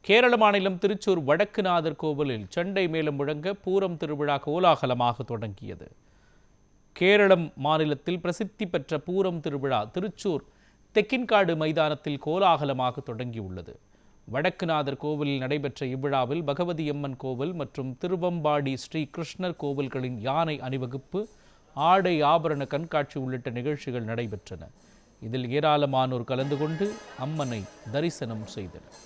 கேரள மாநிலம் திருச்சூர் வடக்குநாதர் கோவிலில் சண்டை மேளம் முழங்க பூரம் திருவிழா கோலாகலமாக தொடங்கியது. கேரளம் மாநிலத்தில் பிரசித்தி பெற்ற பூரம் திருவிழா திருச்சூர் தெக்கின்காடு மைதானத்தில் கோலாகலமாக தொடங்கியுள்ளது. வடக்குநாதர் கோவிலில் நடைபெற்ற இவ்விழாவில் பகவதி அம்மன் கோவில் மற்றும் திருவம்பாடி ஸ்ரீ கிருஷ்ணர் கோவில்களின் யானை அணிவகுப்பு, ஆடை ஆபரண கண்காட்சி உள்ளிட்ட நிகழ்ச்சிகள் நடைபெற்றன. இதில் ஏராளமானோர் கலந்து கொண்டு அம்மனை தரிசனம் செய்தனர்.